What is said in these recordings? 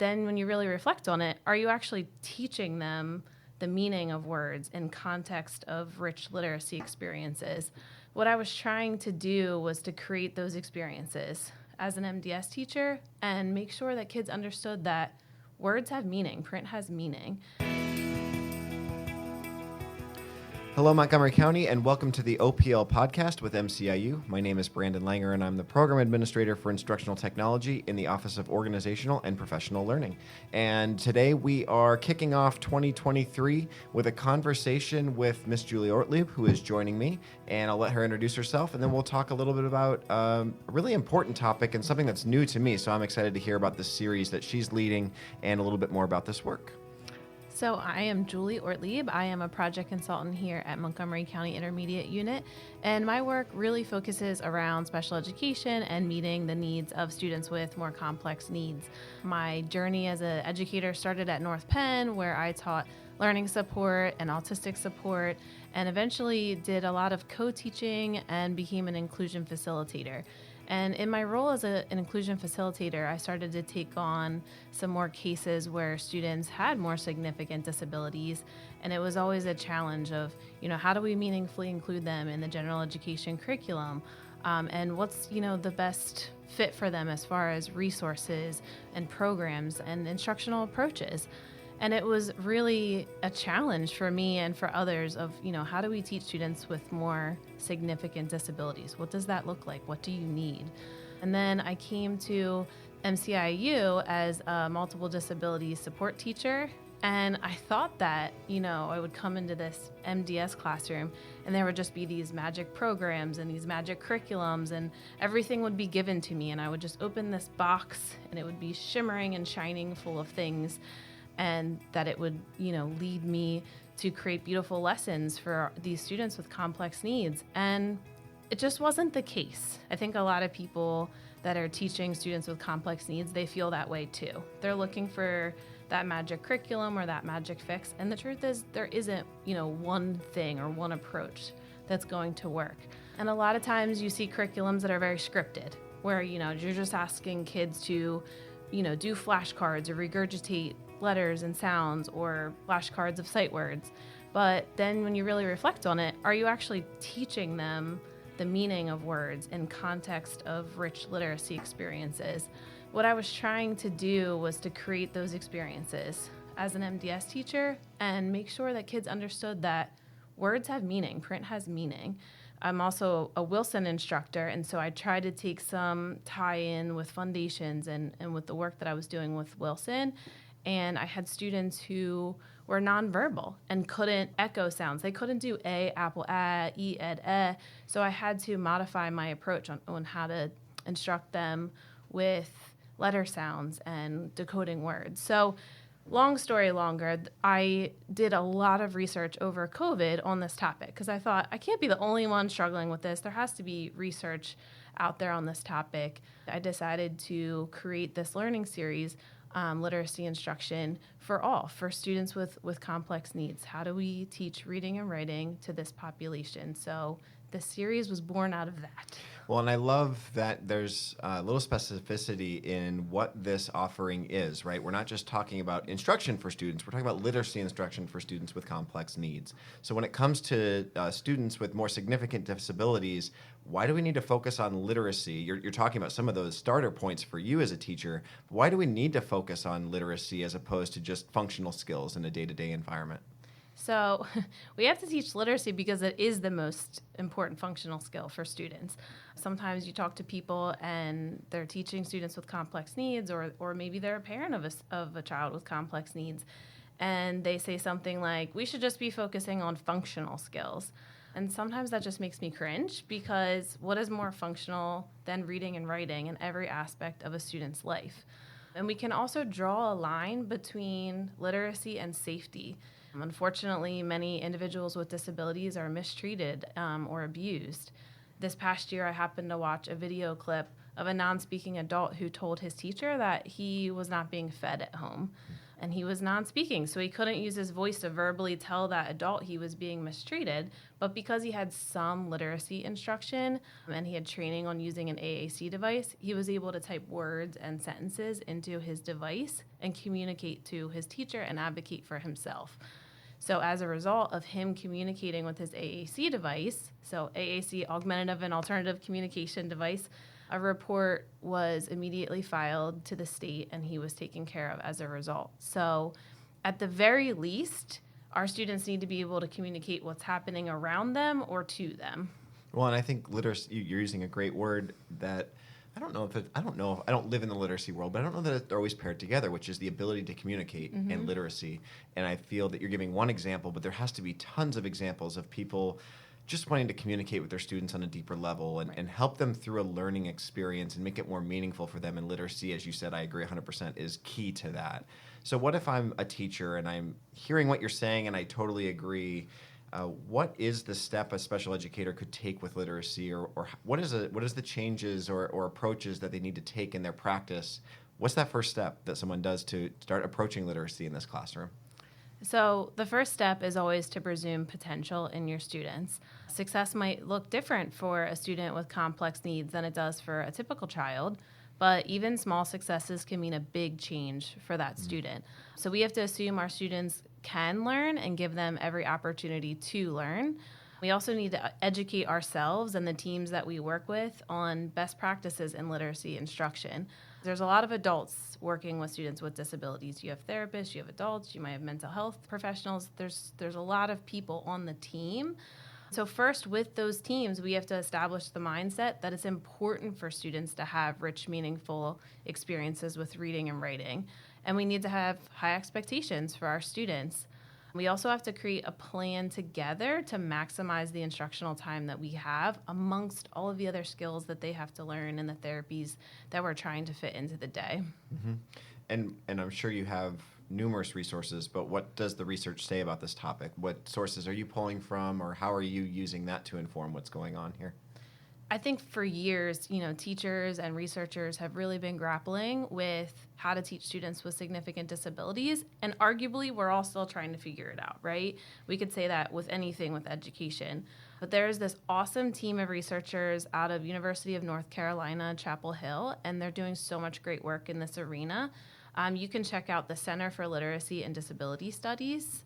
then when you really reflect on it, are you actually teaching them the meaning of words in context of rich literacy experiences? What I was trying to do was to create those experiences as an MDS teacher and make sure that kids understood that words have meaning, print has meaning. Hello, Montgomery County, and welcome to the OPL podcast with MCIU. My name is Brandon Langer, and I'm the Program Administrator for Instructional Technology in the Office of Organizational and Professional Learning. And today we are kicking off 2023 with a conversation with Miss Julie Ortlieb, who is joining me, and I'll let her introduce herself, and then we'll talk a little bit about a really important topic and something that's new to me, so I'm excited to hear about this series that she's leading and a little bit more about this work. So I am Julie Ortlieb. I am a project consultant here at Montgomery County Intermediate Unit, and my work really focuses around special education and meeting the needs of students with more complex needs. My journey as an educator started at North Penn, where I taught learning support and autistic support, and eventually did a lot of co-teaching and became an inclusion facilitator. And in my role as an inclusion facilitator, I started to take on some more cases where students had more significant disabilities. And it was always a challenge of, how do we meaningfully include them in the general education curriculum? And what's, the best fit for them as far as resources and programs and instructional approaches? And it was really a challenge for me and for others of, how do we teach students with more significant disabilities? What does that look like? What do you need? And then I came to MCIU as a multiple disability support teacher. And I thought that, I would come into this MDS classroom and there would just be these magic programs and these magic curriculums and everything would be given to me. And I would just open this box and it would be shimmering and shining full of things. And that it would, lead me to create beautiful lessons for these students with complex needs. And it just wasn't the case. I think a lot of people that are teaching students with complex needs, they feel that way too. They're looking for that magic curriculum or that magic fix. And the truth is there isn't, one thing or one approach that's going to work. And a lot of times you see curriculums that are very scripted, where, you're just asking kids to, do flashcards or regurgitate letters and sounds or flashcards of sight words. But then when you really reflect on it, are you actually teaching them the meaning of words in context of rich literacy experiences? What I was trying to do was to create those experiences as an MDS teacher and make sure that kids understood that words have meaning, print has meaning. I'm also a Wilson instructor, and so I tried to take some tie-in with foundations and with the work that I was doing with Wilson. And I had students who were nonverbal and couldn't echo sounds. They couldn't do A, apple, E, ed, So I had to modify my approach on how to instruct them with letter sounds and decoding words. So long story longer, I did a lot of research over COVID on this topic because I thought I can't be the only one struggling with this. There has to be research out there on this topic. I decided to create this learning series, literacy instruction for students with complex needs. How do we teach reading and writing to this population? So the series was born out of that. Well, and I love that there's a little specificity in what this offering is, right? We're not just talking about instruction for students. We're talking about literacy instruction for students with complex needs. So when it comes to students with more significant disabilities, why do we need to focus on literacy? You're talking about some of those starter points for you as a teacher. Why do we need to focus on literacy as opposed to just functional skills in a day-to-day environment? So we have to teach literacy because it is the most important functional skill for students. Sometimes you talk to people and they're teaching students with complex needs, or maybe they're a parent of a child with complex needs, and they say something like, we should just be focusing on functional skills. And sometimes that just makes me cringe, because what is more functional than reading and writing in every aspect of a student's life? And we can also draw a line between literacy and safety. Unfortunately, many individuals with disabilities are mistreated or abused. This past year, I happened to watch a video clip of a non-speaking adult who told his teacher that he was not being fed at home. and he was non-speaking, so he couldn't use his voice to verbally tell that adult he was being mistreated. But because he had some literacy instruction and he had training on using an AAC device, he was able to type words and sentences into his device and communicate to his teacher and advocate for himself. So as a result of him communicating with his AAC device, so AAC, augmentative and alternative communication device, a report was immediately filed to the state and he was taken care of as a result. So at the very least, our students need to be able to communicate what's happening around them or to them. Well, and I think literacy, you're using a great word that I don't live in the literacy world, but I don't know that they're always paired together, which is the ability to communicate and literacy. And I feel that you're giving one example, but there has to be tons of examples of people just wanting to communicate with their students on a deeper level and help them through a learning experience and make it more meaningful for them. And literacy, as you said, I agree 100%, is key to that. So what if I'm a teacher and I'm hearing what you're saying and I totally agree? What is the step a special educator could take with literacy, or what is the changes or approaches that they need to take in their practice? What's that first step that someone does to start approaching literacy in this classroom? So the first step is always to presume potential in your students. Success might look different for a student with complex needs than it does for a typical child, but even small successes can mean a big change for that student. So we have to assume our students can learn and give them every opportunity to learn. We also need to educate ourselves and the teams that we work with on best practices in literacy instruction. There's a lot of adults working with students with disabilities. You have therapists, you have adults, you might have mental health professionals. There's a lot of people on the team. So first, with those teams, we have to establish the mindset that it's important for students to have rich, meaningful experiences with reading and writing. And we need to have high expectations for our students. We also have to create a plan together to maximize the instructional time that we have amongst all of the other skills that they have to learn and the therapies that we're trying to fit into the day. Mm-hmm. And I'm sure you have numerous resources, but what does the research say about this topic? What sources are you pulling from, or how are you using that to inform what's going on here? I think for years, teachers and researchers have really been grappling with how to teach students with significant disabilities, and arguably we're all still trying to figure it out, right? We could say that with anything with education. But there's this awesome team of researchers out of University of North Carolina, Chapel Hill, and they're doing so much great work in this arena. You can check out the Center for Literacy and Disability Studies.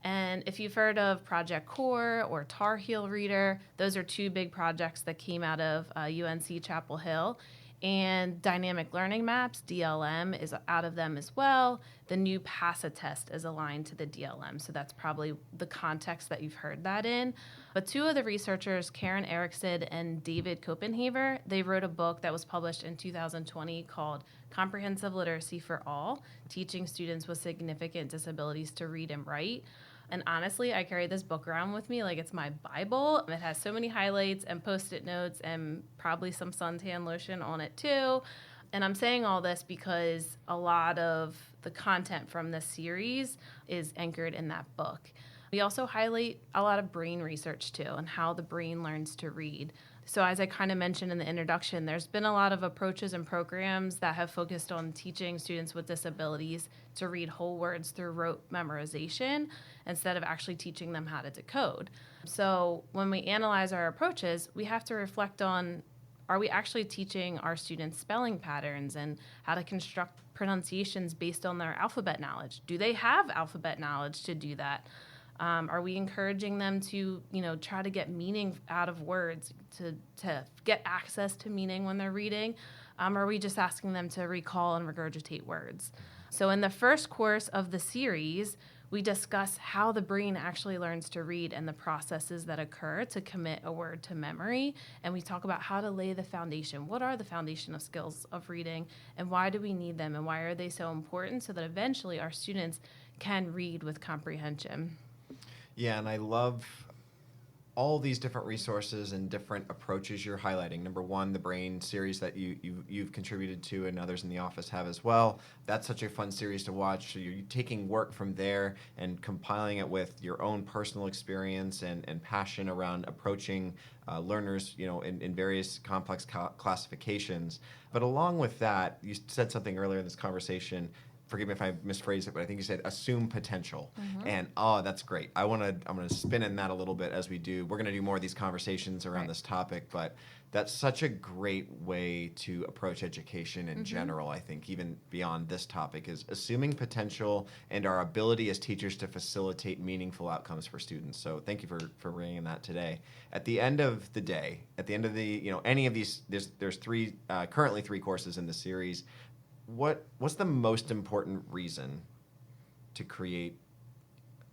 And if you've heard of Project Core or Tar Heel Reader, those are two big projects that came out of UNC Chapel Hill. And Dynamic Learning Maps, DLM, is out of them as well. The new PASA test is aligned to the DLM, so that's probably the context that you've heard that in. But two of the researchers, Karen Erickson and David Copenhaver, they wrote a book that was published in 2020 called Comprehensive Literacy for All, Teaching Students with Significant Disabilities to Read and Write. And honestly, I carry this book around with me like it's my Bible. It has so many highlights and Post-it notes and probably some suntan lotion on it too. And I'm saying all this because a lot of the content from this series is anchored in that book. We also highlight a lot of brain research too and how the brain learns to read. So as I kind of mentioned in the introduction, there's been a lot of approaches and programs that have focused on teaching students with disabilities to read whole words through rote memorization instead of actually teaching them how to decode. So when we analyze our approaches, we have to reflect on, are we actually teaching our students spelling patterns and how to construct pronunciations based on their alphabet knowledge? Do they have alphabet knowledge to do that? Are we encouraging them to, try to get meaning out of words, to get access to meaning when they're reading? Or are we just asking them to recall and regurgitate words? So in the first course of the series, we discuss how the brain actually learns to read and the processes that occur to commit a word to memory. And we talk about how to lay the foundation. What are the foundational skills of reading, and why do we need them, and why are they so important, so that eventually our students can read with comprehension. Yeah, and I love all these different resources and different approaches you're highlighting. Number one, the Brain series that you've contributed to and others in the office have as well. That's such a fun series to watch. So you're taking work from there and compiling it with your own personal experience and passion around approaching learners, in various complex classifications. But along with that, you said something earlier in this conversation, forgive me if I misphrase it, but I think you said assume potential. And that's great. I'm gonna spin in that a little bit as we do. We're gonna do more of these conversations around this topic, but that's such a great way to approach education in general. I think even beyond this topic is assuming potential and our ability as teachers to facilitate meaningful outcomes for students. So thank you for bringing that today. At the end of the day, at the end of the any of these, there's currently three courses in the series. What's the most important reason to create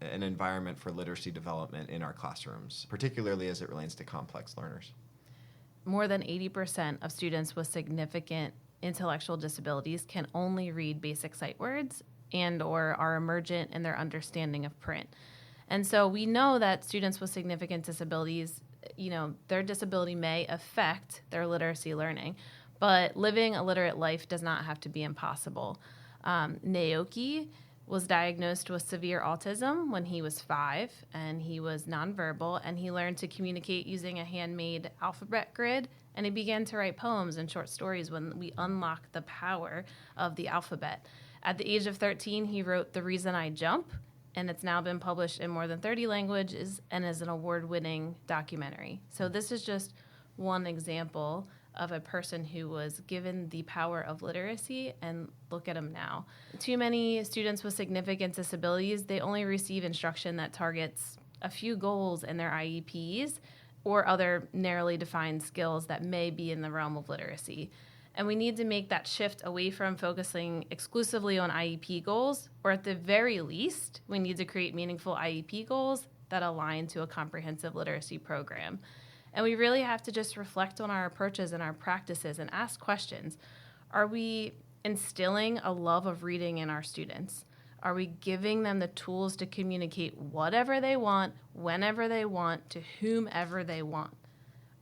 an environment for literacy development in our classrooms, particularly as it relates to complex learners? More than 80% of students with significant intellectual disabilities can only read basic sight words and/or are emergent in their understanding of print. And so we know that students with significant disabilities, their disability may affect their literacy learning, but living a literate life does not have to be impossible. Naoki was diagnosed with severe autism when he was 5, and he was nonverbal, and he learned to communicate using a handmade alphabet grid, and he began to write poems and short stories when we unlocked the power of the alphabet. At the age of 13, he wrote The Reason I Jump, and it's now been published in more than 30 languages and is an award-winning documentary. So this is just one example of a person who was given the power of literacy, and look at them now. Too many students with significant disabilities, they only receive instruction that targets a few goals in their IEPs or other narrowly defined skills that may be in the realm of literacy. And we need to make that shift away from focusing exclusively on IEP goals, or at the very least, we need to create meaningful IEP goals that align to a comprehensive literacy program. And we really have to just reflect on our approaches and our practices and ask questions. Are we instilling a love of reading in our students? Are we giving them the tools to communicate whatever they want, whenever they want, to whomever they want?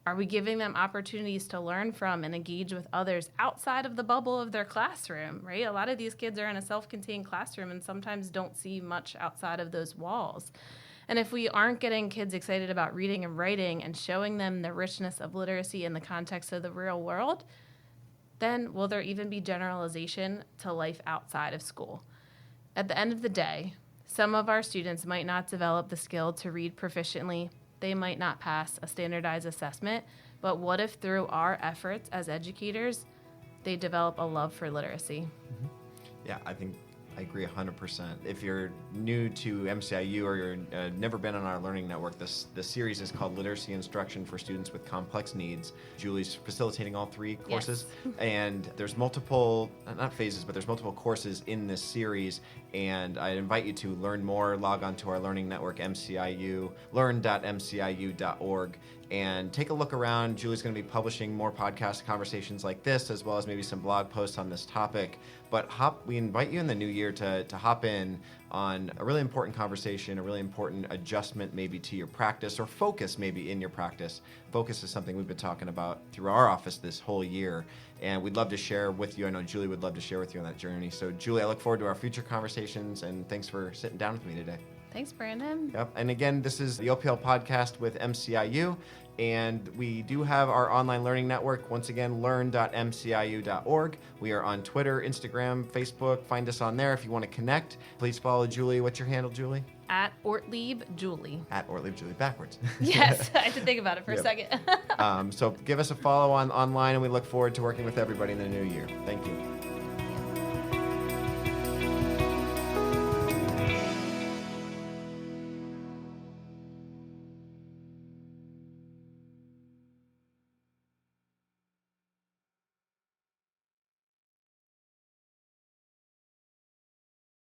Are we giving them opportunities to learn from and engage with others outside of the bubble of their classroom, right? A lot of these kids are in a self-contained classroom and sometimes don't see much outside of those walls. And if we aren't getting kids excited about reading and writing and showing them the richness of literacy in the context of the real world, then will there even be generalization to life outside of school? At the end of the day, some of our students might not develop the skill to read proficiently. They might not pass a standardized assessment, but what if through our efforts as educators, they develop a love for literacy? Yeah, I think I agree 100%. If you're new to MCIU or you're never been on our learning network, the series is called Literacy Instruction for Students with Complex Needs. Julie's facilitating all three courses. Yes. And there's multiple, not phases, but there's multiple courses in this series. And I invite you to learn more, log on to our learning network, MCIU, learn.mciu.org, and take a look around. Julie's going to be publishing more podcast conversations like this, as well as maybe some blog posts on this topic. But we invite you in the new year to hop in on a really important conversation, a really important adjustment maybe to your practice, or focus maybe in your practice. Focus is something we've been talking about through our office this whole year, and we'd love to share with you. I know Julie would love to share with you on that journey. So Julie, I look forward to our future conversations, and thanks for sitting down with me today. Thanks, Brandon. Yep. And again, this is the OPL podcast with MCIU, and we do have our online learning network. Once again, learn.mciu.org. We are on Twitter, Instagram, Facebook. Find us on there if you want to connect. Please follow Julie. What's your handle, Julie? At Ortlieb Julie. At Ortlieb Julie, backwards. Yes, I had to think about it for a second. So give us a follow online, and we look forward to working with everybody in the new year. Thank you.